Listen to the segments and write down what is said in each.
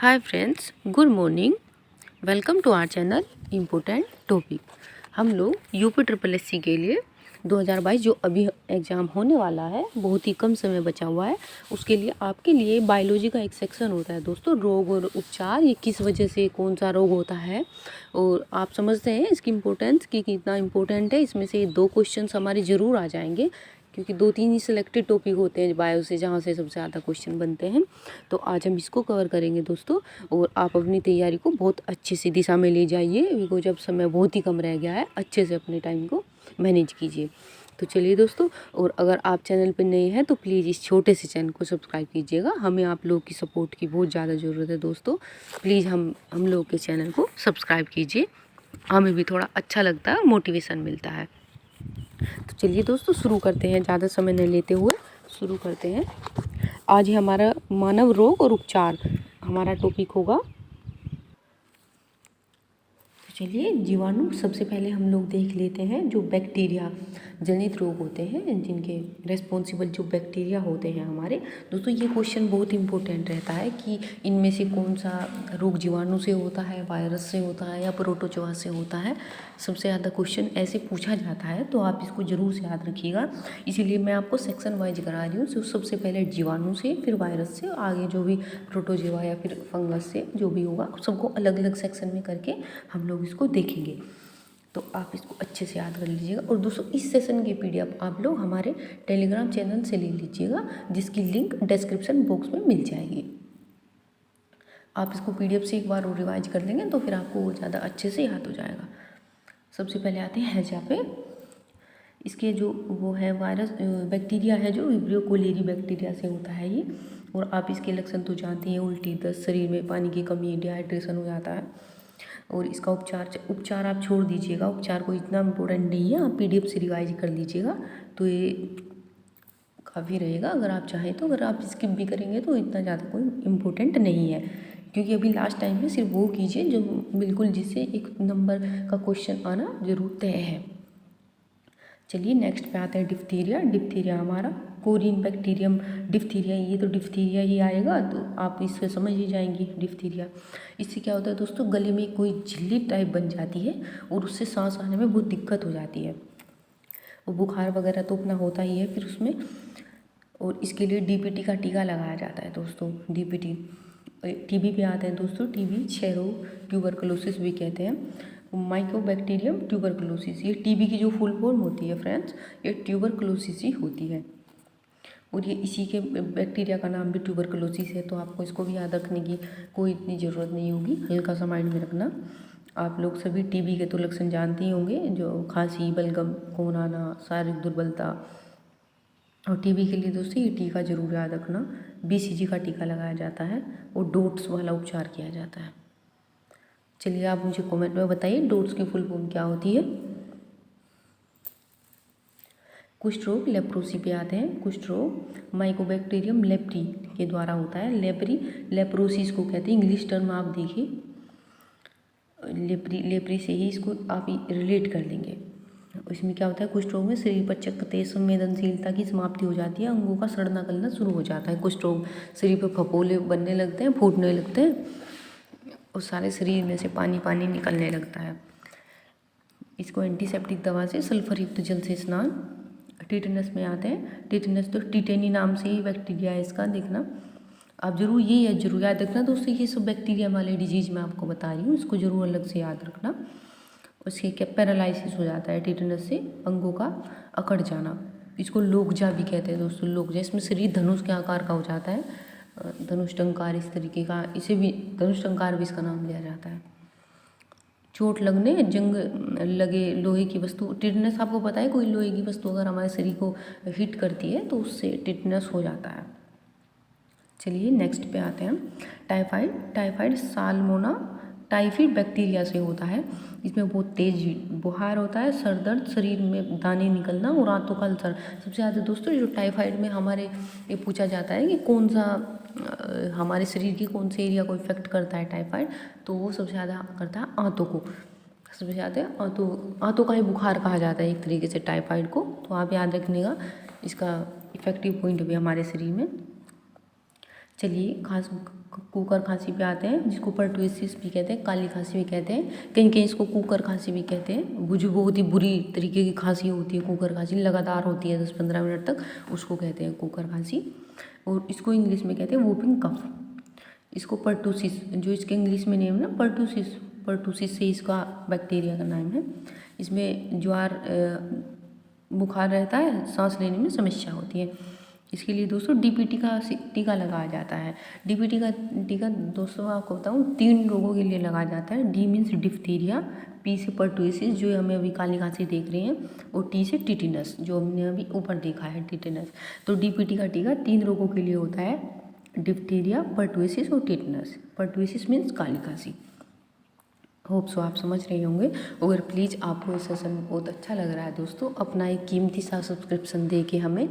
Hi friends, good morning. Welcome to our channel important topic. हम लोग UP triple S C के लिए 2022 जो अभी एग्ज़ाम होने वाला है, बहुत ही कम समय बचा हुआ है। उसके लिए आपके लिए बायोलॉजी का एक सेक्शन होता है दोस्तों, रोग और उपचार। ये किस वजह से कौन सा रोग होता है और आप समझते हैं इसकी इम्पोर्टेंस कि कितना इम्पोर्टेंट है। इसमें से 2 क्वेश्चन हमारे ज़रूर आ जाएंगे, क्योंकि 2-3 ही सिलेक्टेड टॉपिक होते हैं बायो से जहाँ से सबसे ज़्यादा क्वेश्चन बनते हैं। तो आज हम इसको कवर करेंगे दोस्तों, और आप अपनी तैयारी को बहुत अच्छे से दिशा में ले जाइए, बिकॉज अब समय बहुत ही कम रह गया है। अच्छे से अपने टाइम को मैनेज कीजिए। तो चलिए दोस्तों, और अगर आप चैनल पर नए हैं तो प्लीज़ इस छोटे से चैनल को सब्सक्राइब कीजिएगा। हमें आप लोग की सपोर्ट की बहुत ज़्यादा ज़रूरत है दोस्तों। प्लीज़ हम लोग के चैनल को सब्सक्राइब कीजिए, हमें भी थोड़ा अच्छा लगता है, मोटिवेशन मिलता है। तो चलिए दोस्तों, शुरू करते हैं, ज़्यादा समय नहीं लेते हुए शुरू करते हैं। आज ही हमारा मानव रोग और उपचार हमारा टॉपिक होगा। तो चलिए, जीवाणु सबसे पहले हम लोग देख लेते हैं। जो बैक्टीरिया जनित रोग होते हैं, जिनके रेस्पॉन्सिबल जो बैक्टीरिया होते हैं हमारे दोस्तों, ये क्वेश्चन बहुत इंपॉर्टेंट रहता है कि इनमें से कौन सा रोग जीवाणु से होता है, वायरस से होता है या प्रोटोजोआ से होता है। सबसे ज़्यादा क्वेश्चन ऐसे पूछा जाता है, तो आप इसको ज़रूर से याद रखिएगा। इसीलिए मैं आपको सेक्शन वाइज करा रही हूँ। तो सबसे पहले जीवाणु से, फिर वायरस से, आगे जो भी प्रोटोजोआ या फिर फंगस से जो भी होगा, सबको अलग अलग सेक्शन में करके हम लोग इसको देखेंगे। तो आप इसको अच्छे से याद कर लीजिएगा। और दोस्तों, इस सेशन की पीडीएफ आप लोग हमारे टेलीग्राम चैनल से ले लीजिएगा, जिसकी लिंक डिस्क्रिप्शन बॉक्स में मिल जाएगी। आप इसको पीडीएफ से एक बार और रिवाइज कर लेंगे तो फिर आपको वो ज़्यादा अच्छे से याद हो जाएगा। सबसे पहले आते हैं हैजा पे। इसके जो वो है वायरस बैक्टीरिया है, जो विब्रियो कोलेरी बैक्टीरिया से होता है ये। और आप इसके लक्षण तो जानते हैं, उल्टी, दस्त, शरीर में पानी की कमी, डिहाइड्रेशन हो जाता है। और इसका उपचार आप छोड़ दीजिएगा, उपचार को इतना इम्पोर्टेंट नहीं है, आप पीडीएफ से रिवाइज कर लीजिएगा तो ये काफ़ी रहेगा। अगर आप चाहें तो, अगर आप स्किप भी करेंगे तो इतना ज़्यादा कोई इम्पोर्टेंट नहीं है, क्योंकि अभी लास्ट टाइम में सिर्फ वो कीजिए जो बिल्कुल जिससे 1 नंबर का क्वेश्चन आना जरूर तय है। चलिए नेक्स्ट पे आते हैं डिप्थीरिया। डिप्थीरिया हमारा कोरिन बैक्टीरियम डिप्थीरिया, ये तो डिप्थीरिया ही आएगा, तो आप इससे समझ ही जाएंगे डिप्थीरिया। इससे क्या होता है दोस्तों, गले में कोई झिल्ली टाइप बन जाती है और उससे सांस आने में बहुत दिक्कत हो जाती है। और बुखार वगैरह तो अपना होता ही है फिर उसमें। और इसके लिए डीपीटी का टीका लगाया जाता है दोस्तों, डीपीटी। टीबी पे आते हैं दोस्तों, टीबी छेरो ट्यूबरकुलोसिस भी कहते हैं, माइकोबैक्टीरियम ट्यूबरकुलोसिस। ये टीबी की जो फुल फॉर्म होती है फ्रेंड्स, ये ट्यूबरकुलोसिस ही होती है। और ये इसी के बैक्टीरिया का नाम भी ट्यूबरकुलोसिस है, तो आपको इसको भी याद रखने की कोई इतनी ज़रूरत नहीं होगी, हल्का सा माइंड में रखना। आप लोग सभी टीबी के तो लक्षण जानते ही होंगे, जो खांसी, बलगम, खून आना, शारीरिक दुर्बलता। और टीबी के लिए दोस्तों ये टीका जरूर याद रखना, बीसीजी का टीका लगाया जाता है और डोट्स वाला उपचार किया जाता है। चलिए आप मुझे कमेंट में बताइए डोट्स की फुल फॉर्म क्या होती है। कुष्ठ रोग, लेप्रोसी पे आते हैं। कुष्ठ रोग माइकोबैक्टीरियम लेप्री के द्वारा होता है। लेप्रोसिस को कहते हैं, इंग्लिश टर्म आप देखिए, लेप्री से ही इसको आप रिलेट कर लेंगे। इसमें क्या होता है, कुष्ठ रोग में शरीर पर चकते संवेदनशीलता की समाप्ति हो जाती है, अंगों का सड़ना गलना शुरू हो जाता है। कुष्ठ रोग शरीर पर फफोले बनने लगते हैं, फूटने लगते हैं और सारे शरीर में से पानी पानी निकलने लगता है। इसको एंटीसेप्टिक दवा से, सल्फर युक्त जल से स्नान। टिटेनस में आते हैं। टिटेनस तो टिटेनी नाम से ही बैक्टीरिया है इसका, देखना आप जरूर, ये जरूर याद रखना दोस्तों, ये सब बैक्टीरिया वाले डिजीज मैं आपको बता रही हूँ, इसको जरूर अलग से याद रखना। उसके क्या पैरालिसिस हो जाता है टिटेनस से, अंगों का अकड़ जाना। इसको लोकजा भी कहते हैं दोस्तों, लोकजा। इसमें शरीर धनुष के आकार का हो जाता है, धनुष टंकार इस तरीके का, इसे भी धनुष टंकार भी इसका नाम लिया जाता है। चोट लगने, जंग लगे लोहे की वस्तु, टिटनेस आपको पता है, कोई लोहे की वस्तु अगर हमारे शरीर को हिट करती है तो उससे टिटनेस हो जाता है। चलिए नेक्स्ट पे आते हैं। टाइफाइड। टाइफाइड साल्मोना टाइफिड बैक्टीरिया से होता है। इसमें बहुत तेज बुखार होता है, सर दर्द, शरीर में दाने निकलना और आंतों का अल्सर। सबसे ज़्यादा दोस्तों जो टाइफाइड में हमारे ये पूछा जाता है कि कौन सा हमारे शरीर के कौन से एरिया को इफेक्ट करता है टाइफाइड, तो वो सबसे ज़्यादा करता है आंतों को। सबसे ज़्यादा आंतों का ही बुखार कहा जाता है एक तरीके से टाइफाइड को, तो आप याद रखिएगा इसका इफेक्टिव पॉइंट भी हमारे शरीर में। चलिए कुकर खांसी पे आते हैं, जिसको पर्टुसिस भी कहते हैं, काली खांसी भी कहते हैं, कहीं कहीं इसको कुकर खांसी भी कहते हैं। वो जो बहुत ही बुरी तरीके की खांसी होती है, कुकर खांसी लगातार होती है 10-15 मिनट तक, उसको कहते हैं कुकर खांसी। और इसको इंग्लिश में कहते हैं वूपिंग कफ। इसको पर्टुसिस, जो इसके इंग्लिश में नेम है ना पर्टुसिस से इसका बैक्टीरिया का नाम है। इसमें ज्वार बुखार रहता है, सांस लेने में समस्या होती है। इसके लिए दोस्तों डीपीटी का टीका लगाया जाता है। डीपीटी का टीका दोस्तों आपको बताऊँ 3 रोगों के लिए लगाया जाता है। डी मीन्स डिप्थीरिया, पी से पर्टुसिस जो हमें अभी काली खांसी देख रहे हैं, और टी से टिटिनस जो हमने अभी ऊपर देखा है टिटिनस। तो डीपीटी का टीका 3 रोगों के लिए होता है, डिप्थीरिया, पर्टुसिस और टिटिनस। पर्टुसिस मीन्स काली खांसी। होप सो आप समझ रहे होंगे। अगर प्लीज़ आपको ये सेशन बहुत अच्छा लग रहा है दोस्तों, अपना एक कीमती सा सब्सक्रिप्शन दे के हमें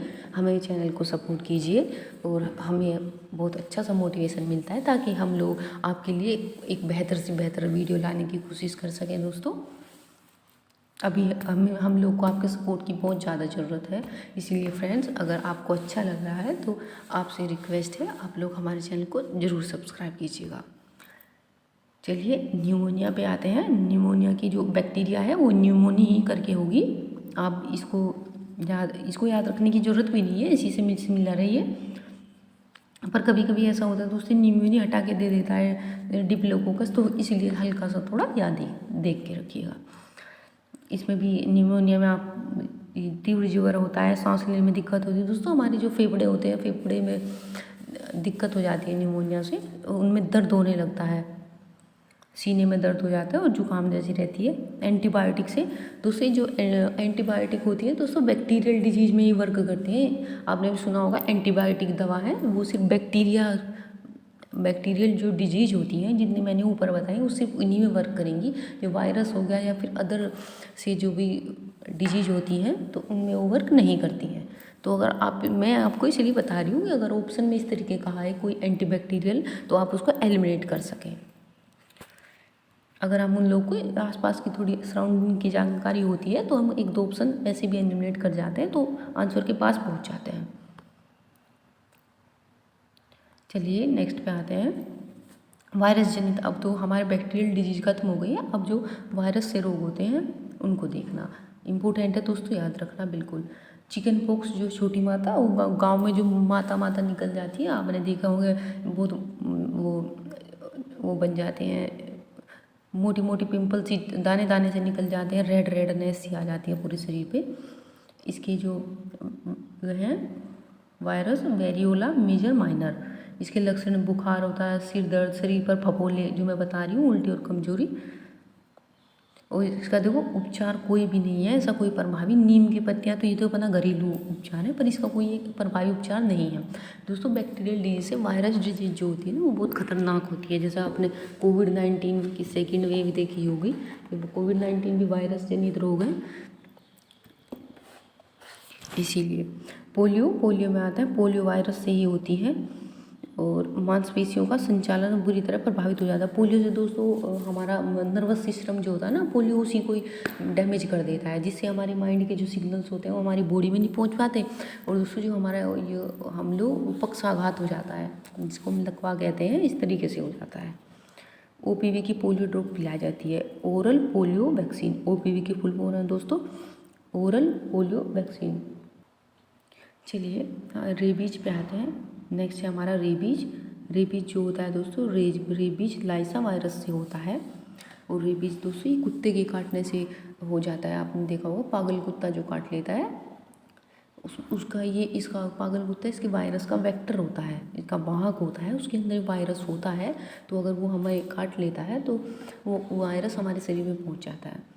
चैनल को सपोर्ट कीजिए, और हमें बहुत अच्छा सा मोटिवेशन मिलता है, ताकि हम लोग आपके लिए एक बेहतर से बेहतर वीडियो लाने की कोशिश कर सकें दोस्तों। अभी हम लोग को आपके सपोर्ट की बहुत ज़्यादा ज़रूरत है। इसीलिए फ्रेंड्स, अगर आपको अच्छा लग रहा है तो आपसे रिक्वेस्ट है, आप लोग हमारे चैनल को ज़रूर सब्सक्राइब कीजिएगा। चलिए न्यूमोनिया पे आते हैं। न्यूमोनिया की जो बैक्टीरिया है वो न्यूमोनी ही करके होगी। आप इसको याद रखने की ज़रूरत भी नहीं है, इसी से मिला रही है। पर कभी कभी ऐसा होता है दोस्तों, न्यूमोनिया हटा के दे देता है डिप्लोकोकस, तो इसलिए हल्का सा थोड़ा याद देख के रखिएगा। इसमें भी न्यूमोनिया में आप तीव्र ज्वर होता है, सांस लेने में दिक्कत होती है दोस्तों। हमारे जो फेफड़े होते हैं, फेफड़े में दिक्कत हो जाती है न्यूमोनिया से, उनमें दर्द होने लगता है, सीने में दर्द हो जाता है और जुकाम जैसी रहती है। एंटीबायोटिक से दोस्तों, जो एंटीबायोटिक होती है दोस्तों बैक्टीरियल डिजीज में ही वर्क करती हैं। आपने भी सुना होगा एंटीबायोटिक दवा है, वो सिर्फ बैक्टीरियल जो डिजीज होती हैं, जितनी मैंने ऊपर बताई, वो सिर्फ इन्हीं में वर्क करेंगी। जो वायरस हो गया या फिर अदर से जो भी डिजीज होती हैं, तो उनमें वो वर्क नहीं करती हैं। तो अगर मैं आपको इसलिए बता रही हूँ कि अगर ऑप्शन में इस तरीके का है कोई एंटीबैक्टीरियल, तो आप उसको एलिमिनेट कर सकें। अगर हम उन लोगों को आसपास की थोड़ी सराउंडिंग की जानकारी होती है, तो हम 1-2 ऑप्शन ऐसे भी एलिमिनेट कर जाते हैं, तो आंसर के पास पहुंच जाते हैं। चलिए नेक्स्ट पे आते हैं, वायरस जनित। अब तो हमारे बैक्टीरियल डिजीज खत्म हो गई है, अब जो वायरस से रोग होते हैं उनको देखना इम्पोर्टेंट है दोस्तों, याद रखना बिल्कुल। चिकन पॉक्स, जो छोटी माता, वो गाँव में जो माता निकल जाती है, आपने देखा होगा, बहुत वो बन जाते हैं, मोटी मोटी पिंपल सी दाने दाने से निकल जाते हैं, रेडनेस सी आ जाती है पूरे शरीर पे। इसके जो हैं वायरस वेरियोला मेजर माइनर, इसके लक्षण बुखार होता है, सिर दर्द, शरीर पर फफोले जो मैं बता रही हूँ, उल्टी और कमजोरी। और इसका देखो उपचार कोई भी नहीं है ऐसा कोई प्रभावी। नीम की पत्तियाँ, तो ये तो अपना घरेलू उपचार है, पर इसका कोई एक प्रभावी उपचार नहीं है दोस्तों। बैक्टीरियल डिजीज से वायरस डिजीज जो होती है ना, वो बहुत खतरनाक होती है। जैसा आपने कोविड-19 की सेकेंड वेव देखी होगी, कोविड-19 भी वायरस जनित रोग है। इसीलिए पोलियो में आता है, पोलियो वायरस से ही होती है, और मांसपेशियों का संचालन बुरी तरह प्रभावित हो जाता है। पोलियो से दोस्तों हमारा नर्वस सिस्टम जो होता है ना, पोलियो उसी को डैमेज कर देता है, जिससे हमारे माइंड के जो सिग्नल्स होते हैं वो हमारी बॉडी में नहीं पहुंच पाते, और दोस्तों जो हमारा ये हम लोग पक्षाघात हो जाता है, जिसको हम लकवा कहते हैं, इस तरीके से हो जाता है। OPV की पोलियो ड्रॉप पिलाई जाती है, ओरल पोलियो वैक्सीन। OPV की फुल फॉर्म है दोस्तों ओरल पोलियो वैक्सीन। चलिए रेबीज पे आते हैं। नेक्स्ट है हमारा रेबीज जो होता है दोस्तों, रेबीज लाइसा वायरस से होता है। और रेबीज दोस्तों ये कुत्ते के काटने से हो जाता है। आपने देखा होगा पागल कुत्ता जो काट लेता है, इसका पागल कुत्ता इसके वायरस का वेक्टर होता है, इसका वाहक होता है, उसके अंदर वायरस होता है। तो अगर वो हमें काट लेता है तो वो वायरस हमारे शरीर में पहुँच जाता है।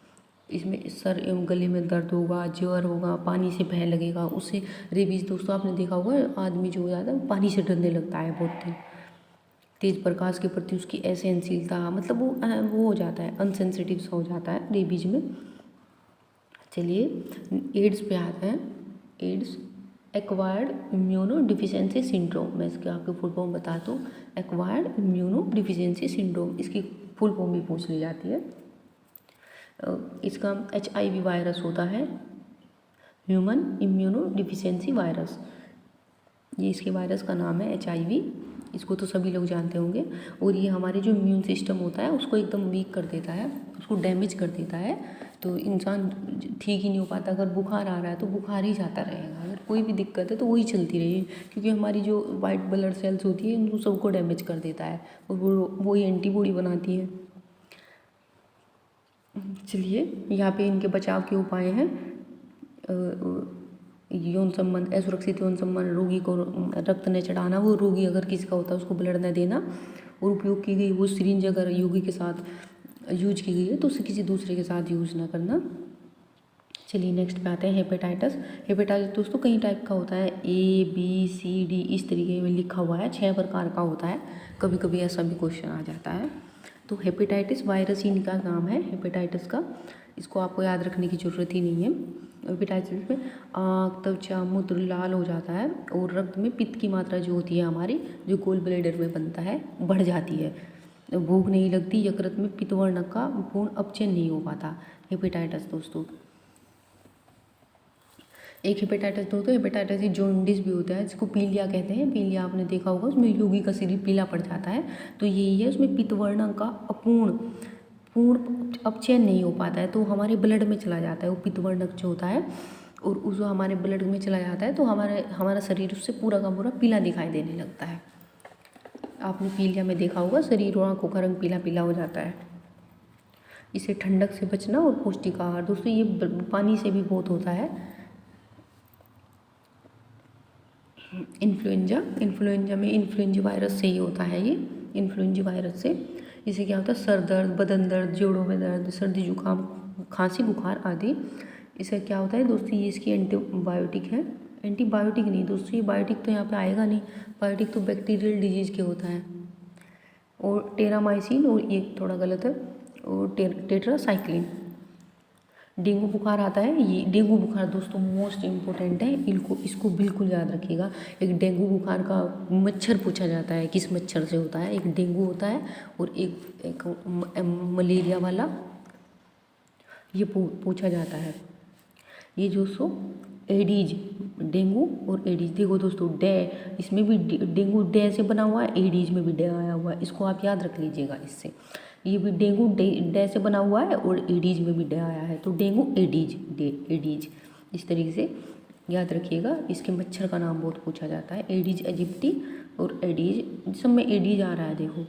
इसमें सर एवं गले में दर्द होगा, ज्वर होगा, पानी से भय लगेगा। उससे रेबीज दोस्तों आपने देखा होगा, आदमी जो हो जाता है पानी से डरने लगता है, बहुत तेज प्रकाश के प्रति उसकी असहनशीलता, मतलब वो हो जाता है, अनसेंसिटिव सा हो जाता है रेबीज में। चलिए एड्स पे आते हैं। Ads acquired immuno deficiency syndrome, मैं इसके आपको फुल फॉर्म बताता हूँ। एक्वायर्ड इम्यूनो डिफिशियंसी सिंड्रोम, इसकी फुल फॉर्म भी पूछ ली जाती है। इसका HIV वायरस होता है, ह्यूमन इम्यूनो डिफिशियंसी वायरस, ये इसके वायरस का नाम है HIV। इसको तो सभी लोग जानते होंगे। और ये हमारे जो इम्यून सिस्टम होता है उसको एकदम वीक कर देता है, उसको डैमेज कर देता है। तो इंसान ठीक ही नहीं हो पाता। अगर बुखार आ रहा है तो बुखार ही जाता रहेगा, अगर कोई भी दिक्कत है तो वही चलती रहेगी, क्योंकि हमारी जो वाइट ब्लड सेल्स होती है उन सबको डैमेज कर देता है और वही एंटीबॉडी बनाती है। चलिए यहाँ पे इनके बचाव के उपाय हैं। यौन संबंध, असुरक्षित यौन संबंध, रोगी को रक्त न चढ़ाना, वो रोगी अगर किसका होता है उसको ब्लड न देना, और उपयोग की गई वो सिरिंज अगर रोगी के साथ यूज की गई है तो उसे किसी दूसरे के साथ यूज ना करना। चलिए नेक्स्ट पे आते हैं हेपेटाइटिस। हेपेटाइटिस दोस्तों कई टाइप का होता है, ABCD इस तरीके में लिखा हुआ है, 6 प्रकार का होता है। कभी कभी ऐसा भी क्वेश्चन आ जाता है। तो हेपेटाइटिस वायरस ही इनका नाम है हेपेटाइटिस का, इसको आपको याद रखने की ज़रूरत ही नहीं है। हेपेटाइटिस में आँख, त्वचा, मूत्र लाल हो जाता है और रक्त में पित्त की मात्रा जो होती है हमारी, जो गोल ब्लैडर में बनता है, बढ़ जाती है। भूख नहीं लगती, यकृत में पित्तवर्ण का पूर्ण अपचयन नहीं हो पाता। हेपेटाइटिस दोस्तों एक हेपेटाइटिस तो होता है, हेपेटाइटिस जॉन्डिस भी होता है, जिसको पीलिया कहते हैं। पीलिया आपने देखा होगा, उसमें योगी का शरीर पीला पड़ जाता है, तो यही है, उसमें पित्तवर्ण का पूर्ण अपचयन नहीं हो पाता है, तो हमारे ब्लड में चला जाता है वो पित्तवर्णक जो होता है, और उस हमारे ब्लड में चला जाता है तो हमारा शरीर उससे पूरा का पूरा पीला दिखाई देने लगता है। आपने पीलिया में देखा होगा, शरीर और आँखों का रंग पीला पीला हो जाता है। इसे ठंडक से बचना और पौष्टिक आहार, दोस्तों ये पानी से भी बहुत होता है। इन्फ्लुएंजा में इन्फ्लुएंजा वायरस से ही होता है ये, इन्फ्लुएंजा वायरस से। इससे क्या होता है, सर दर्द, बदन दर्द, जोड़ों में दर्द, सर्दी जुकाम, खांसी बुखार आदि। इससे क्या होता है दोस्तों, ये इसकी एंटीबायोटिक है। एंटीबायोटिक नहीं दोस्तों, ये बायोटिक तो यहाँ पे आएगा नहीं, बायोटिक तो बैक्टीरियल डिजीज के होता है। और टेरामाइसिन, और ये थोड़ा गलत है, और टेट्रासाइक्लिन। डेंगू बुखार आता है, ये डेंगू बुखार दोस्तों मोस्ट इम्पोर्टेंट है, इसको बिल्कुल याद रखिएगा। एक डेंगू बुखार का मच्छर पूछा जाता है, किस मच्छर से होता है। एक डेंगू होता है और एक मलेरिया वाला, ये पूछा जाता है। ये दोस्तों एडीज, डेंगू और एडीज, देखो दोस्तों इसमें भी डेंगू डे से बना हुआ है, एडीज में भी डे आया हुआ है, इसको आप याद रख लीजिएगा। इससे ये भी डेंगू डे से बना हुआ है और एडीज में भी डे आया है, तो डेंगू एडीज इस तरीके से याद रखिएगा। इसके मच्छर का नाम बहुत पूछा जाता है, एडीज इजिप्टी और एडीज, सब में एडीज आ रहा है। देखो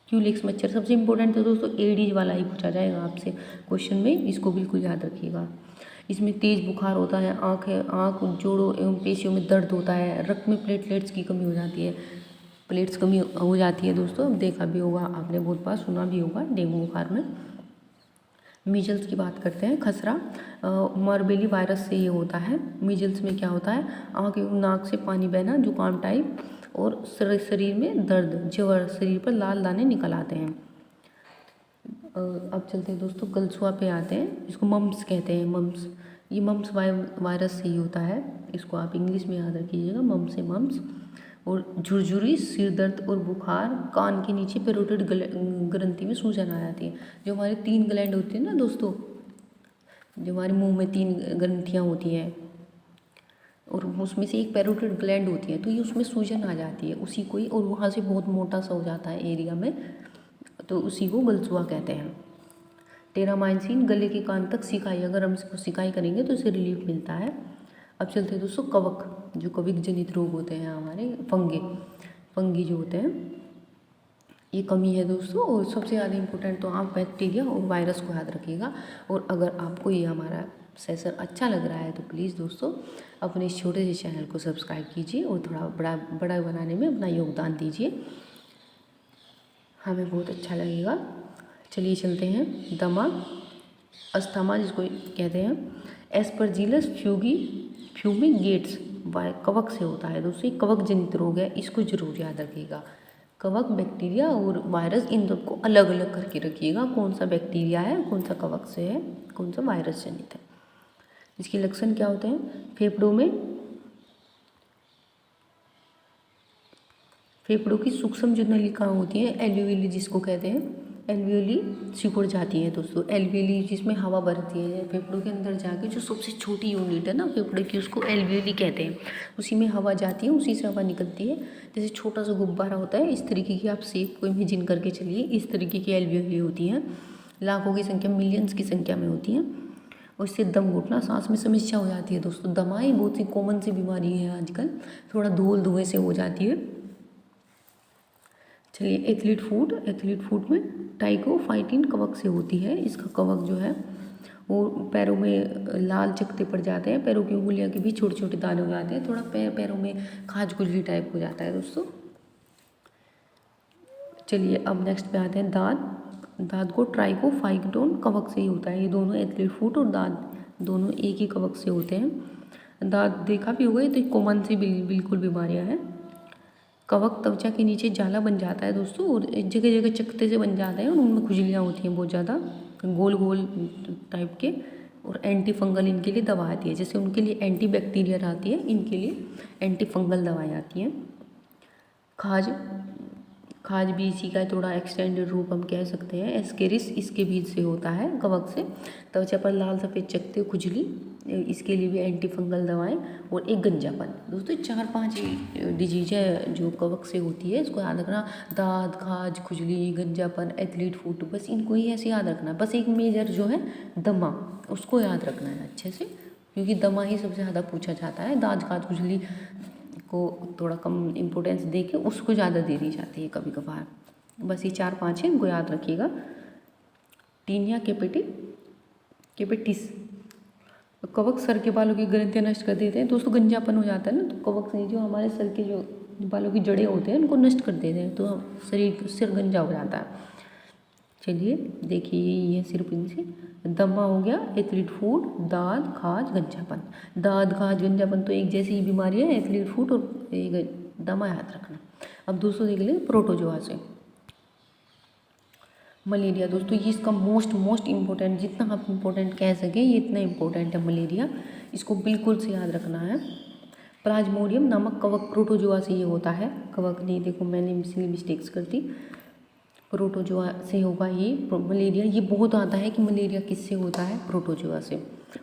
क्यूलेक्स मच्छर सबसे इंपॉर्टेंट है दोस्तों, एडीज वाला ही पूछा जाएगा आपसे क्वेश्चन में, इसको बिल्कुल याद रखिएगा। इसमें तेज बुखार होता है, आँख, जोड़ों एवं पेशियों में दर्द होता है, रक्त में प्लेटलेट्स की कमी हो जाती है, प्लेट्स कमी हो जाती है दोस्तों। अब देखा भी होगा आपने, बहुत बार सुना भी होगा डेंगू बुखार में। मीजल्स की बात करते हैं, खसरा मरबेली वायरस से ये होता है। मीजल्स में क्या होता है, आँख एवं नाक से पानी बहना, जुकाम टाइप, और शरीर में दर्द, ज्वर, शरीर पर लाल दाने निकल आते हैं। अब चलते हैं दोस्तों गलसुआ पे आते हैं, इसको मम्स कहते हैं, मम्स। ये मम्स वायरस से ही होता है, इसको आप इंग्लिश में याद रखिएगा, मम्स से मम्स। और झुरझुरी, सिर दर्द और बुखार, कान के नीचे पेरोटिड ग्रंथि में सूजन आ जाती है। जो हमारे 3 ग्लैंड होती है ना दोस्तों, जो हमारे मुंह में 3 ग्रंथियाँ होती हैं, और उसमें से एक पेरोटिड ग्लैंड होती है, तो ये उसमें सूजन आ जाती है उसी को ही, और वहाँ से बहुत मोटा सा हो जाता है एरिया में, तो उसी को गलसुआ कहते हैं। टेरामाइसिन गले के कान तक सिकाई, अगर हम इसको सिकाई करेंगे तो इससे रिलीफ मिलता है। अब चलते हैं दोस्तों कवक, जो कवक जनित रोग होते हैं हमारे, फंगी जो होते हैं, ये कमी है दोस्तों। और सबसे ज़्यादा इम्पोर्टेंट तो आप बैक्टीरिया और वायरस को याद रखिएगा। और अगर आपको ये हमारा सेशन अच्छा लग रहा है तो प्लीज़ दोस्तों अपने इस छोटे से चैनल को सब्सक्राइब कीजिए और थोड़ा बड़ा बनाने में अपना योगदान दीजिए, हमें बहुत अच्छा लगेगा। चलिए चलते हैं दमा, अस्थमा जिसको कहते हैं, एस्परजिलस फ्यूमिगेट्स कवक से होता है दोस्तों, कवक जनित रोग है, इसको जरूर याद रखिएगा। कवक, बैक्टीरिया और वायरस, इन सबको अलग अलग करके रखिएगा, कौन सा बैक्टीरिया है, कौन सा कवक से है, कौन सा वायरस जनित है। इसके लक्षण क्या होते हैं, फेफड़ों की सूक्ष्म जो नलिकाएं होती हैं, एल्यूविली जिसको कहते हैं, एल्वियोली सिकुड़ जाती है दोस्तों। एल्वियोली जिसमें हवा भरती है फेफड़ों के अंदर जाके, जो सबसे छोटी यूनिट है ना फेफड़े की, उसको एल्वियोली कहते हैं। उसी में हवा जाती है, उसी से हवा निकलती है। जैसे छोटा सा गुब्बारा होता है, इस तरीके की आप शेप को इमेजिन करके चलिए, इस तरीके की एल्वियोली होती हैं। लाखों की संख्या, मिलियंस की संख्या में होती हैं। और इससे दम घुटना, सांस में समस्या हो जाती है दोस्तों। दमाएँ बहुत सी कॉमन सी बीमारी है आजकल, थोड़ा धूल धुएँ से हो जाती है। चलिए एथलीट फूड में टाइकोफाइटिन कवक से होती है। इसका कवक जो है वो पैरों में लाल चकत्ते पड़ जाते हैं, पैरों की उंगलियां के भी छोटे छोटे दाने हो जाते हैं, थोड़ा पैरों में खाज खुजली टाइप हो जाता है दोस्तों। चलिए अब नेक्स्ट पे आते हैं दांत को ट्राइकोफाइटोन कवक से ही होता है। ये दोनों एथलीट फूड और दांत दोनों एक ही कवक से होते हैं। दांत देखा भी होगा, तो कॉमन सी बिल्कुल बीमारियां हैं। कवक त्वचा के नीचे जाला बन जाता है दोस्तों, और जगह जगह चकत्ते से बन जाते हैं, और उनमें खुजलियाँ होती हैं बहुत ज़्यादा, गोल गोल टाइप के। और एंटी फंगल इनके लिए दवा आती है, जैसे उनके लिए एंटी बैक्टीरियल आती है, इनके लिए एंटी फंगल दवाएँ आती हैं। खाज भी इसी का थोड़ा एक्सटेंडेड रूप हम कह सकते हैं। एस्केरिस इसके बीज से होता है, कवक से। त्वचा पर लाल सफ़ेद चकत्ते, खुजली, इसके लिए भी एंटी फंगल दवाएं। और एक गंजापन दोस्तों, 4-5 डिजीज है जो कवक से होती है, इसको याद रखना। दाद, खाज, खुजली, गंजापन, एथलीट फूट, बस इनको ही ऐसे याद रखना। बस एक मेजर जो है दमा, उसको याद रखना है अच्छे से, क्योंकि दमा ही सबसे ज़्यादा पूछा जाता है। दाद, खाज, खुजली को थोड़ा कम इम्पोर्टेंस दे के उसको ज़्यादा दे दी जाती है कभी कभार। बस ये 4-5 है, इनको याद रखिएगा। टीनिया कैपिटिस, कवक सर के बालों की ग्रंथियाँ नष्ट कर देते हैं दोस्तों। गंजापन हो जाता है ना, तो कवक से जो हमारे सर के जो बालों की जड़ें होते हैं उनको नष्ट कर देते हैं, तो सिर गंजा हो जाता है। चलिए देखिए, ये सिर्फ इनसे दमा हो गया, एथलीट फूड, दाद, खाज, गंजापन। दाद, खाज, गंजापन तो एक जैसी ही बीमारी है, एथलीट फूड और एक दमा याद रखना। अब दोस्तों देख लें प्रोटोजोआ से मलेरिया। दोस्तों ये इसका मोस्ट इम्पोर्टेंट, जितना आप इम्पोर्टेंट कह सकें ये इतना इम्पोर्टेंट है मलेरिया, इसको बिल्कुल से याद रखना है। प्लाज्मोडियम नामक कवक प्रोटोजोआ से ये होता है। कवक नहीं, देखो मैंने इसलिए मिस्टेक्स कर दी, प्रोटोजोआ से होगा ये मलेरिया। ये बहुत आता है कि मलेरिया किससे होता है, प्रोटोजोआ से।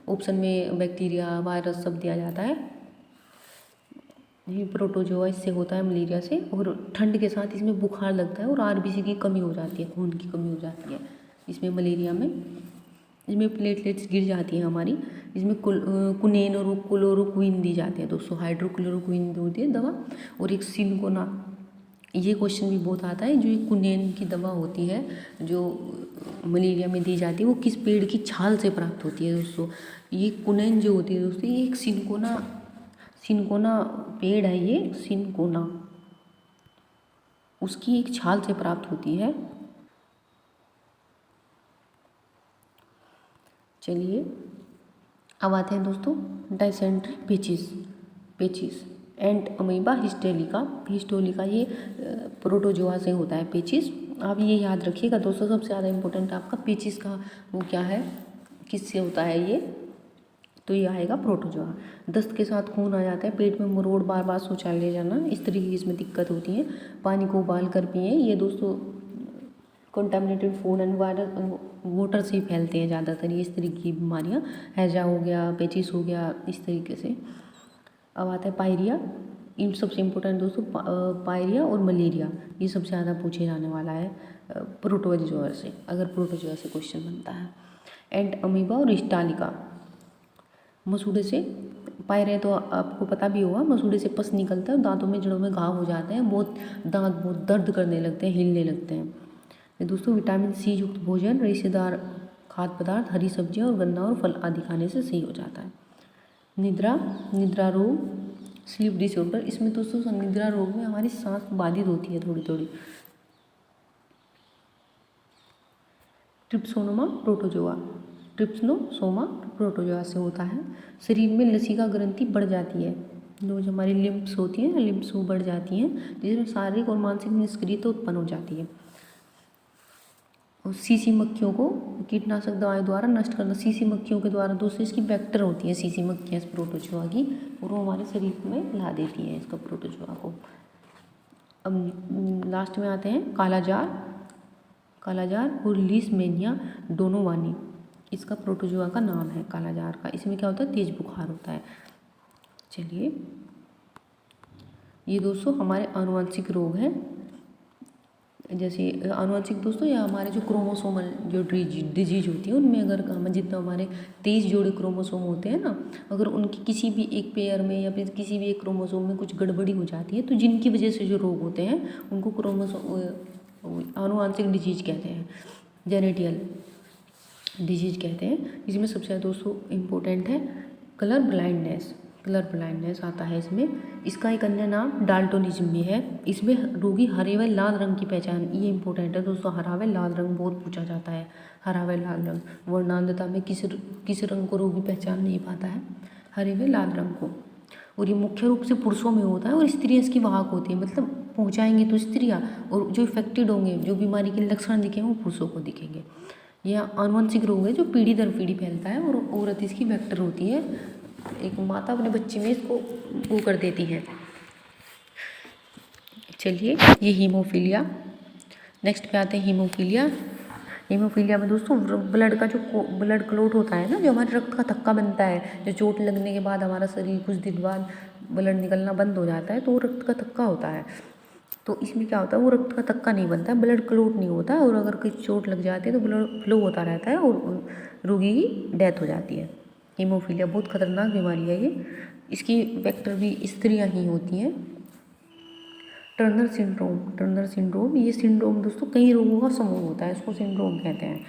ऑप्शन में बैक्टीरिया, वायरस सब दिया जाता है, ये प्रोटोजोआ इससे होता है मलेरिया से। और ठंड के साथ इसमें बुखार लगता है और आरबीसी की कमी हो जाती है, खून की कमी हो जाती है इसमें मलेरिया में। इसमें प्लेटलेट्स गिर जाती हैं हमारी। इसमें कुनेन और क्लोरोक्विन दी जाती है दोस्तों, हाइड्रोक्लोरोक्विन होती है दवा। और एक सिनकोना, ये क्वेश्चन भी बहुत आता है, जो ये कुनेन की दवा होती है जो मलेरिया में दी जाती है, वो किस पेड़ की छाल से प्राप्त होती है दोस्तों। ये कुनेन जो होती है दोस्तों, ये एक सिनकोना पेड़ है, ये सिनकोना, उसकी एक छाल से प्राप्त होती है। चलिए अब आते हैं दोस्तों डायसेंट्री पेचिस एंड अमीबा हिस्टोलिका, ये प्रोटोजोआ से होता है पेचिस। आप ये याद रखिएगा दोस्तों, सबसे ज़्यादा इम्पोर्टेंट आपका पेचिस का वो क्या है, किससे होता है ये, तो ये आएगा प्रोटोजोआ। दस्त के साथ खून आ जाता है, पेट में मरोड़, बार बार शौचालय ले जाना, इस तरीके की इसमें दिक्कत होती है। पानी को उबाल कर पिए, ये दोस्तों कंटामिनेटेड फूड एंड वाटर से ही फैलते हैं ज़्यादातर ये इस तरीके की बीमारियाँ। हैजा हो गया, पेचिस हो गया, इस तरीके से। अब आता है पायरिया। इन सबसे इम्पोर्टेंट दोस्तों पायरिया और मलेरिया, ये सबसे ज़्यादा पूछे जाने वाला है प्रोटोजोआ से, अगर प्रोटोजोआ से क्वेश्चन बनता है। एंड अमीबा और हिस्टालिका, मसूड़े से, पायरिया तो आपको पता भी होगा, मसूड़े से पस निकलता है, दांतों में, जड़ों में घाव हो जाते हैं, दांत बहुत दर्द करने लगते हैं, हिलने लगते हैं दोस्तों। विटामिन सी युक्त भोजन, रेशेदार खाद्य पदार्थ, हरी सब्जियां और गन्ना और फल आदि खाने से सही हो जाता है। निद्रा रोग, स्लीप डिसऑर्डर, इसमें दोस्तों निद्रा रोग में हमारी सांस बाधित होती है थोड़ी थोड़ी। ट्रिप्सोमा प्रोटोजोआ से होता है। शरीर में लसिका ग्रंथि बढ़ जाती है, जो हमारी लिम्फ्स होती हैं, लिम्फ्स वो बढ़ जाती हैं, जिसमें शारीरिक और मानसिक निष्क्रियता उत्पन्न हो जाती है। और सीसी मक्खियों को कीटनाशक दवाई द्वारा नष्ट करना, सीसी मक्खियों के द्वारा दोस्तों इसकी वेक्टर होती है सीसी मक्खियाँ इस प्रोटोजोआ की, और वो हमारे शरीर में ला देती हैं इसका प्रोटोजोआ को। अब लास्ट में आते हैं कालाजार और लीशमैनिया डोनोवानी इसका प्रोटोजोआ का नाम है कालाजार का। इसमें क्या होता है, तेज बुखार होता है। चलिए, ये दोस्तों हमारे आनुवंशिक रोग हैं। जैसे आनुवंशिक दोस्तों, या हमारे जो क्रोमोसोमल जो डिजीज होती है, उनमें अगर हम जितना हमारे 23 जोड़े क्रोमोसोम होते हैं ना, अगर उनकी किसी भी एक पेयर में या फिर किसी भी एक क्रोमोसोम में कुछ गड़बड़ी हो जाती है, तो जिनकी वजह से जो रोग होते हैं उनको आनुवंशिक डिजीज कहते हैं, जेनेटियल डिजीज कहते हैं। इसमें सबसे ज़्यादा दोस्तों इम्पोर्टेंट है कलर ब्लाइंडनेस। कलर ब्लाइंडनेस आता है इसमें। इसका एक अन्य नाम डाल्टोनिज्म भी है। इसमें रोगी हरे व लाल रंग की पहचान, ये इंपॉर्टेंट है दोस्तों, हरा व लाल रंग बहुत पूछा जाता है। हरा व लाल रंग, वर्णांधता में किस रंग को रोगी पहचान नहीं पाता है, हरे व लाल रंग को। और ये मुख्य रूप से पुरुषों में होता है और स्त्रियाँ इसकी वाहक होती है, मतलब पहुँचाएंगे तो स्त्रियाँ, और जो इफेक्टेड होंगे, जो बीमारी के लक्षण दिखेंगे वो पुरुषों को दिखेंगे। यह आनुवंशिक रोग है जो पीढ़ी दर पीढ़ी फैलता है, और औरत इसकी वेक्टर होती है। एक माता अपने बच्चे में इसको वो कर देती है। चलिए, ये हीमोफीलिया। नेक्स्ट पे आते हैं हीमोफीलिया। हीमोफीलिया में दोस्तों ब्लड का जो ब्लड क्लॉट होता है ना, जो हमारे रक्त का थक्का बनता है, जो चोट लगने के बाद हमारा शरीर कुछ दिन बाद ब्लड निकलना बंद हो जाता है, तो वो रक्त का थक्का होता है। तो इसमें क्या होता है, वो रक्त का थक्का नहीं बनता है, ब्लड क्लॉट नहीं होता है, और अगर कोई चोट लग जाती है तो ब्लड फ्लो होता रहता है और रोगी की डेथ हो जाती है। हीमोफीलिया बहुत खतरनाक बीमारी है ये। इसकी वेक्टर भी स्त्रियाँ ही होती हैं। टर्नर सिंड्रोम, ये सिंड्रोम दोस्तों कई रोगों का समूह होता है, इसको सिंड्रोम कहते हैं।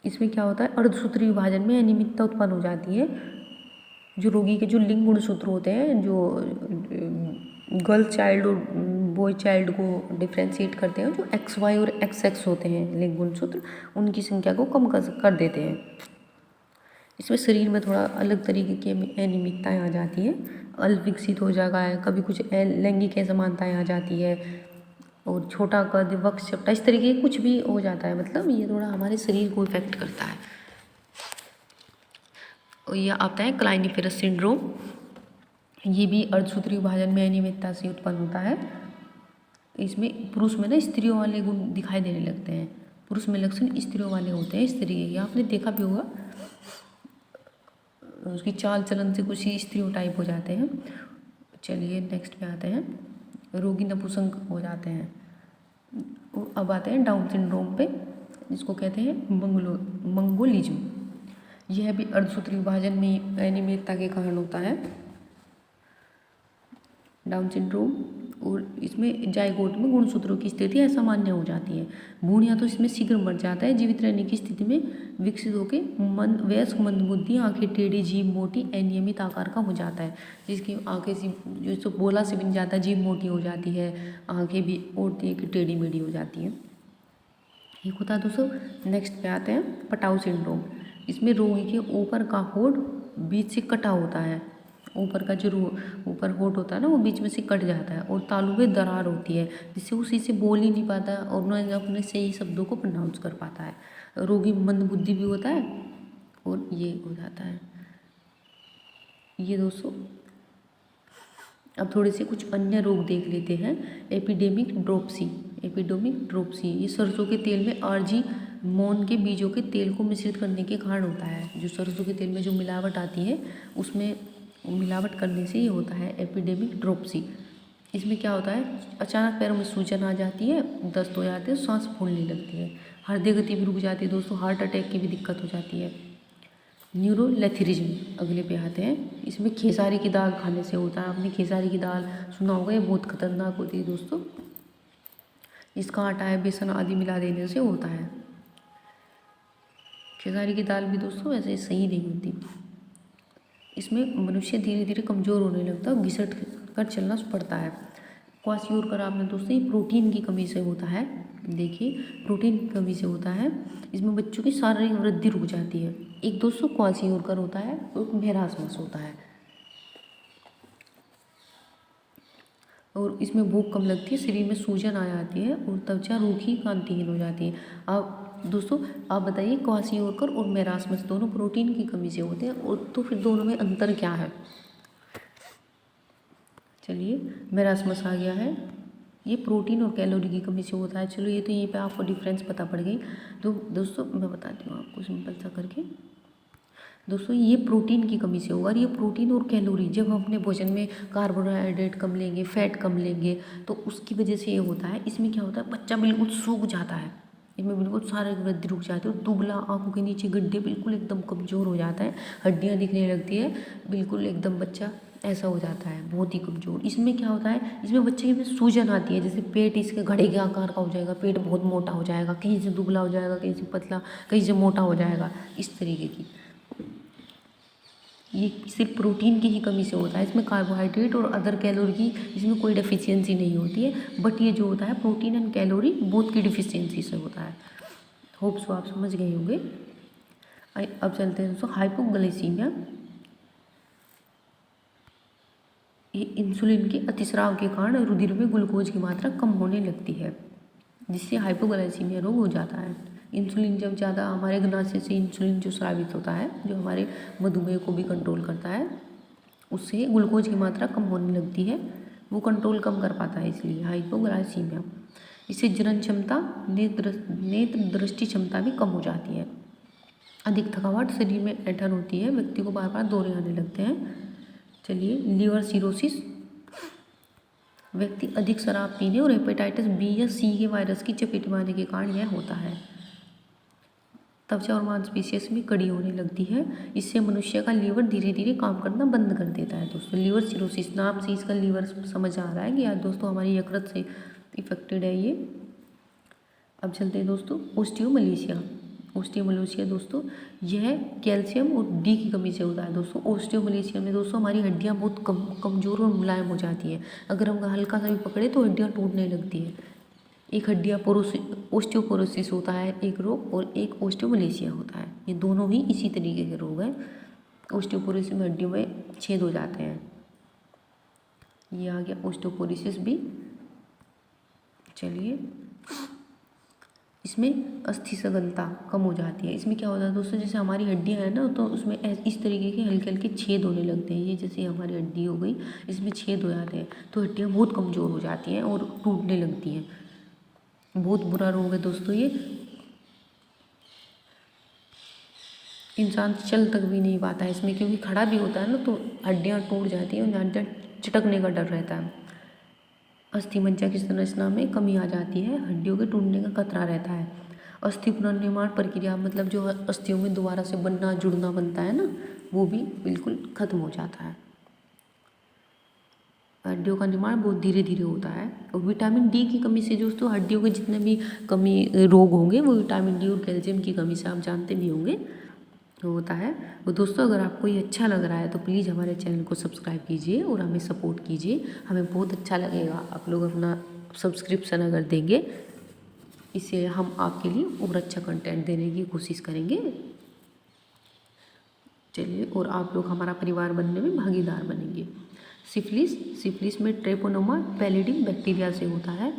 इसमें क्या होता है, अर्धसूत्री विभाजन में अनियमितता उत्पन्न हो जाती है। जो रोगी के जो लिंग गुणसूत्र होते हैं, जो गर्ल चाइल्ड और बॉय चाइल्ड को डिफ्रेंशिएट करते हैं, जो XY और XX होते हैं लिंग गुणसूत्र, उनकी संख्या को कम कर देते हैं। इसमें शरीर में थोड़ा अलग तरीके की अनियमितताएँ आ जाती हैं, अल्प विकसित हो जाएगा है, कभी कुछ लैंगिक असमानताएँ आ जाती है, और छोटा कद, वक्ष चपटा, इस तरीके कुछ भी हो जाता है। मतलब ये थोड़ा हमारे शरीर को इफेक्ट करता है। और यह आता है क्लाइनीफेरस सिंड्रोम। ये भी अर्धसूत्री विभाजन में अनियमितता से उत्पन्न होता है। इसमें पुरुष में ना स्त्रियों वाले गुण दिखाई देने लगते हैं। पुरुष में लक्षण स्त्रियों वाले होते हैं। स्त्री, ये आपने देखा भी होगा, उसकी चाल चलन से कुछ ही स्त्रियों टाइप हो जाते हैं। चलिए, नेक्स्ट पे आते हैं, रोगी नपुंसक हो जाते हैं। अब आते हैं डाउन सिंड्रोम पे, जिसको कहते हैं मंगोलिज्म। यह भी अर्धसूत्री विभाजन में अनियमितता के कारण होता है, डाउन सिंड्रोम। और इसमें जाइगोट में गुणसूत्रों की स्थिति असामान्य हो जाती है। भ्रूण या तो इसमें शीघ्र मर जाता है, जीवित रहने की स्थिति में विकसित होकर वयस्क मंदबुद्धि, आंखें टेढ़ी, जीभ मोटी, अनियमित आकार का हो जाता है। जिसकी आंखें जो बोला से बन जाता है, जीभ मोटी हो जाती है, आंखें भी और टेढ़ी मेढ़ी हो जाती हैं। एक होता है दोस्तों। नेक्स्ट पे आते हैं पटाऊ सिंड्रोम। इसमें रोगी के ऊपर का होठ बीच से कटा होता है। ऊपर का जो ऊपर होठ होता है ना, वो बीच में से कट जाता है, और तालू में दरार होती है, जिससे वो सही से बोल ही नहीं पाता है और न अपने सही शब्दों को प्रोनाउंस कर पाता है। रोगी मंदबुद्धि भी होता है, और ये हो जाता है। ये दोस्तों, अब थोड़े से कुछ अन्य रोग देख लेते हैं। एपिडेमिक ड्रोप्सी, ये सरसों के तेल में आर्जी मोन के बीजों के तेल को मिश्रित करने के कारण होता है। जो सरसों के तेल में जो मिलावट आती है, उसमें मिलावट करने से ये होता है एपिडेमिक ड्रोप्सी। इसमें क्या होता है, अचानक पैरों में सूजन आ जाती है, दस्त हो जाते हैं, सांस फूलने लगती है, हृदय गति भी रुक जाती है दोस्तों, हार्ट अटैक की भी दिक्कत हो जाती है। न्यूरोलेथरिज्म अगले पे आते हैं। इसमें खेसारी की दाल खाने से होता है। आपने खेसारी की दाल सुना होगा, ये बहुत खतरनाक होती है दोस्तों। इसका आटा है, बेसन आदि मिला देने से होता है। खेसारी की दाल भी दोस्तों वैसे सही नहीं होती। इसमें मनुष्य धीरे धीरे कमज़ोर होने लगता है और घिसट कर चलना पड़ता है। क्वाशियोरकर आपने दोस्तों, ये प्रोटीन की कमी से होता है। देखिए, प्रोटीन की कमी से होता है। इसमें बच्चों की शारीरिक वृद्धि रुक जाती है। एक दोस्तों क्वाशियोरकर होता है, और मेरास्मस होता है। और इसमें भूख कम लगती है, शरीर में सूजन आ जाती है, और त्वचा रूखी कांतिहीन हो जाती है। अब दोस्तों आप बताइए, क्वाशियोरकर और मेरास्मस दोनों प्रोटीन की कमी से होते हैं, और तो फिर दोनों में अंतर क्या है? चलिए, मेरास्मस आ गया है, ये प्रोटीन और कैलोरी की कमी से होता है। चलो ये तो यहीं पे आपको डिफरेंस पता पड़ गई। तो दोस्तों मैं बताती हूँ आपको सिंपल सा करके। दोस्तों ये प्रोटीन की कमी से होगा। और ये प्रोटीन और कैलोरी जब हम अपने भोजन में कार्बोहाइड्रेट कम लेंगे, फैट कम लेंगे, तो उसकी वजह से ये होता है। इसमें क्या होता है, बच्चा बिल्कुल सूख जाता है, इसमें बिल्कुल सारे वृद्धि रुक जाती है, और दुबला, आंखों के नीचे गड्ढे, बिल्कुल एकदम कमज़ोर हो जाता है, हड्डियाँ दिखने लगती है, बिल्कुल एकदम बच्चा ऐसा हो जाता है, बहुत ही कमज़ोर। इसमें क्या होता है, इसमें बच्चे में सूजन आती है, जैसे पेट इसके घड़े के आकार का हो जाएगा, पेट बहुत मोटा हो जाएगा, कहीं से दुबला हो जाएगा, कहीं से पतला, कहीं से मोटा हो जाएगा, इस तरीके की। ये सिर्फ प्रोटीन की ही कमी से होता है। इसमें कार्बोहाइड्रेट और अदर कैलोरी की इसमें कोई डेफिशिएंसी नहीं होती है, बट ये जो होता है प्रोटीन एंड कैलोरी बोथ की डिफिशिएंसी से होता है। होप सो आप समझ गए होंगे। अब चलते हैं दोस्तों हाइपोग्लाइसीमिया। ये इंसुलिन के अतिस्राव के कारण रुधिर में ग्लूकोज की मात्रा कम होने लगती है, जिससे हाइपोग्लाइसीमिया रोग हो जाता है। इंसुलिन जब ज़्यादा हमारे ग्नाशय से इंसुलिन जो स्रावित होता है, जो हमारे मधुमेह को भी कंट्रोल करता है, उससे ग्लूकोज की मात्रा कम होने लगती है, वो कंट्रोल कम कर पाता है, इसलिए हाइपोग्लाइसीमिया। इससे जनन क्षमता, नेत्र दृष्टि क्षमता भी कम हो जाती है। अधिक थकावट, शरीर में ऐंठन होती है, व्यक्ति को बार बार दौरे आने लगते हैं। चलिए लीवर सिरोसिस, व्यक्ति अधिक शराब पीने और हेपेटाइटिस बी या सी के वायरस की चपेट में आने के कारण यह होता है। त्वचा और मांसपेशियों में कड़ी होने लगती है, इससे मनुष्य का लीवर धीरे धीरे काम करना बंद कर देता है। दोस्तों लीवर सिरोसिस, नाम से इसका लीवर समझ आ रहा है कि यार दोस्तों हमारी यकृत से इफेक्टेड है ये। अब चलते हैं दोस्तों ओस्टियोमलेशिया। ओस्टियोमलेशिया दोस्तों यह कैल्शियम और डी की कमी से होता है। दोस्तों ओस्टियोमलेशिया में दोस्तों हमारी हड्डियां बहुत कमज़ोर और मुलायम हो जाती हैं। अगर हम हल्का सा भी पकड़े तो हड्डियां टूटने लगती है। एक हड्डियाँ ओस्टियोपोरोसिस होता है एक रोग, और एक ओस्टियोमलेशिया होता है। ये दोनों ही इसी तरीके के रोग हैं। ओस्टियोपोरोसिस में हड्डियों में छेद हो जाते हैं। ये आ गया ओस्टियोपोरोसिस भी। चलिए इसमें अस्थि सघनता कम हो जाती है। इसमें क्या होता है दोस्तों, जैसे हमारी हड्डियां हैं ना, तो उसमें इस तरीके के हल्के हल्के छेद होने लगते हैं। ये जैसे हमारी हड्डी हो गई, इसमें छेद हो जाते हैं, तो हड्डियां बहुत कमज़ोर हो जाती हैं और टूटने लगती हैं। बहुत बुरा रोग है दोस्तों ये। इंसान चल तक भी नहीं पाता है इसमें, क्योंकि खड़ा भी होता है ना तो हड्डियां टूट जाती हैं और हड्डियां चटकने का डर रहता है। अस्थि मज्जा की संरचना में कमी आ जाती है, हड्डियों के टूटने का खतरा रहता है। अस्थि पुनर्निर्माण प्रक्रिया, मतलब जो अस्थियों में दोबारा से बनना जुड़ना बनता है ना, वो भी बिल्कुल खत्म हो जाता है। हड्डियों का निर्माण बहुत धीरे धीरे होता है। और विटामिन डी की कमी से दोस्तों हड्डियों के जितने भी कमी रोग होंगे वो विटामिन डी और कैल्शियम की कमी से आप जानते भी होंगे होता है। और दोस्तों अगर आपको ये अच्छा लग रहा है तो प्लीज़ हमारे चैनल को सब्सक्राइब कीजिए और हमें सपोर्ट कीजिए। हमें बहुत अच्छा लगेगा आप लोग अपना सब्सक्रिप्शन अगर देंगे, इससे हम आपके लिए और अच्छा कंटेंट देने की कोशिश करेंगे। चलिए, और आप लोग हमारा परिवार बनने में भागीदार बनेंगे। सिफिलिस में ट्रेपोनोमा पैलिडी बैक्टीरिया से होता है।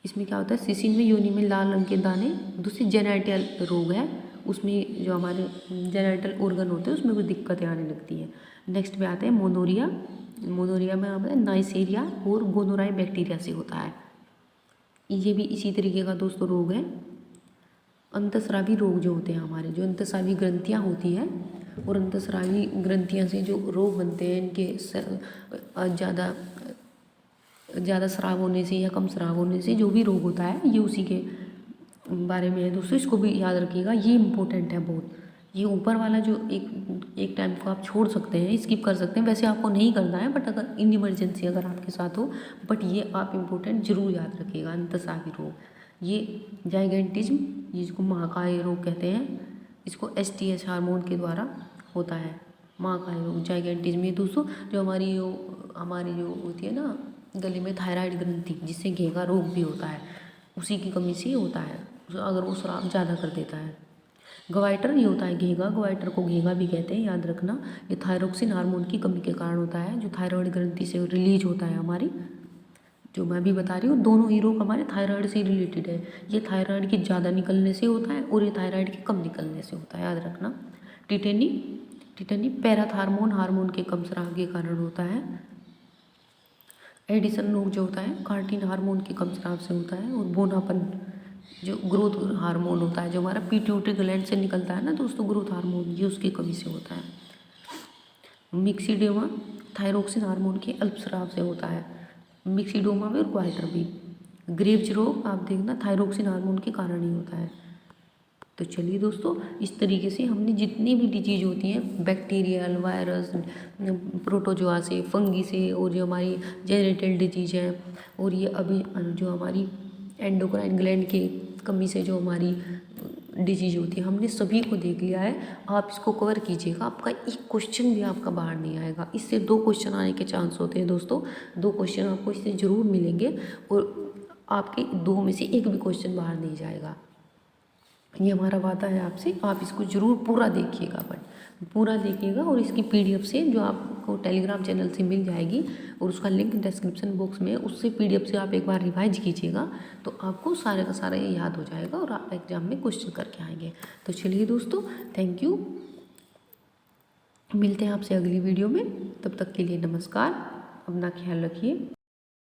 इसमें क्या होता है, शिशिर में योनि में लाल रंग के दाने। दूसरी जेनेटल रोग है, उसमें जो हमारे जेनेटल ऑर्गन होते हैं उसमें कुछ दिक्कतें आने लगती हैं। नेक्स्ट में आते हैं मोनोरिया। मोनोरिया में हमारे नाइसेरिया और गोनोराई बैक्टीरिया से होता है। ये भी इसी तरीके का दोस्तों रोग है। अंतस्रावी रोग जो होते हैं हमारे, जो अंतस्रावी ग्रंथियाँ होती हैं, और अंतस्रावी ग्रंथियाँ से जो रोग बनते हैं, इनके ज़्यादा स्राव होने से या कम स्राव होने से जो भी रोग होता है, ये उसी के बारे में है दोस्तों। इसको भी याद रखिएगा, ये इम्पोर्टेंट है बहुत। ये ऊपर वाला जो एक टाइम को आप छोड़ सकते हैं, स्किप कर सकते हैं, वैसे आपको नहीं करना है, बट अगर इन इमरजेंसी अगर आपके साथ हो, बट ये आप इम्पोर्टेंट जरूर याद रखिएगा। अंतस्रावी रोग, ये जाइगेंटिज्म, जिसको महाकाय रोग कहते हैं, इसको STH हार्मोन के द्वारा होता है। महाकाय रोग, जाइगेंटिज्म, ये दोस्तों जो हमारी जो होती है ना गले में थायराइड ग्रंथि, जिससे घेंघा रोग भी होता है, उसी की कमी से होता है, अगर वो स्राव ज़्यादा कर देता है। ग्वाइटर, ये होता है घेंघा, ग्वाइटर को घेंघा भी कहते हैं, याद रखना। ये थायरोक्सिन हार्मोन की कमी के कारण होता है, जो थायराइड ग्रंथि से रिलीज होता है हमारी, जो मैं भी बता रही हूँ। दोनों ही रोग हमारे थायराइड से रिलेटेड है। ये थायराइड के ज़्यादा निकलने से होता है और ये थायराइड के कम निकलने से होता है, याद रखना। टिटेनी पैराथार्मोन हार्मोन के कम स्राव के कारण होता है। एडिसन रोग जो होता है कार्टिन हार्मोन की कम स्राव से होता है। और बोनापन जो ग्रोथ हार्मोन होता है, जो हमारा पिट्यूटरी ग्लैंड से निकलता है ना दोस्तों, ग्रोथ हार्मोन, ये उसकी कमी से होता है। मिक्सिडोमा थायरोक्सिन हार्मोन के अल्पस्राव से होता है, मिक्सिडोमा में और क्वार्टर भी। ग्रेव्स रोग आप देखना थायरोक्सिन हार्मोन के कारण ही होता है। तो चलिए दोस्तों, इस तरीके से हमने जितनी भी डिजीज होती हैं बैक्टीरियल, वायरस, प्रोटोजोआ से, फंगी से, और जो हमारी जेनेटल डिजीज है, और ये अभी जो हमारी एंडोक्राइन ग्लैंड की कमी से जो हमारी डिजीज होती है, हमने सभी को देख लिया है। आप इसको कवर कीजिएगा, आपका एक क्वेश्चन भी आपका बाहर नहीं आएगा। इससे 2 क्वेश्चन आने के चांस होते हैं दोस्तों, 2 क्वेश्चन आपको इससे ज़रूर मिलेंगे, और आपके 2 में से 1 भी क्वेश्चन बाहर नहीं जाएगा। ये हमारा वादा है आपसे। आप इसको ज़रूर पूरा देखिएगा, बट पूरा देखिएगा, और इसकी PDF से जो आपको टेलीग्राम चैनल से मिल जाएगी, और उसका लिंक डिस्क्रिप्शन बॉक्स में है, उससे PDF से आप एक बार रिवाइज कीजिएगा, तो आपको सारे का सारा ये याद हो जाएगा, और आप एग्जाम में क्वेश्चन करके आएंगे। तो चलिए दोस्तों, थैंक यू। मिलते हैं आपसे अगली वीडियो में, तब तक के लिए नमस्कार, अपना ख्याल रखिए।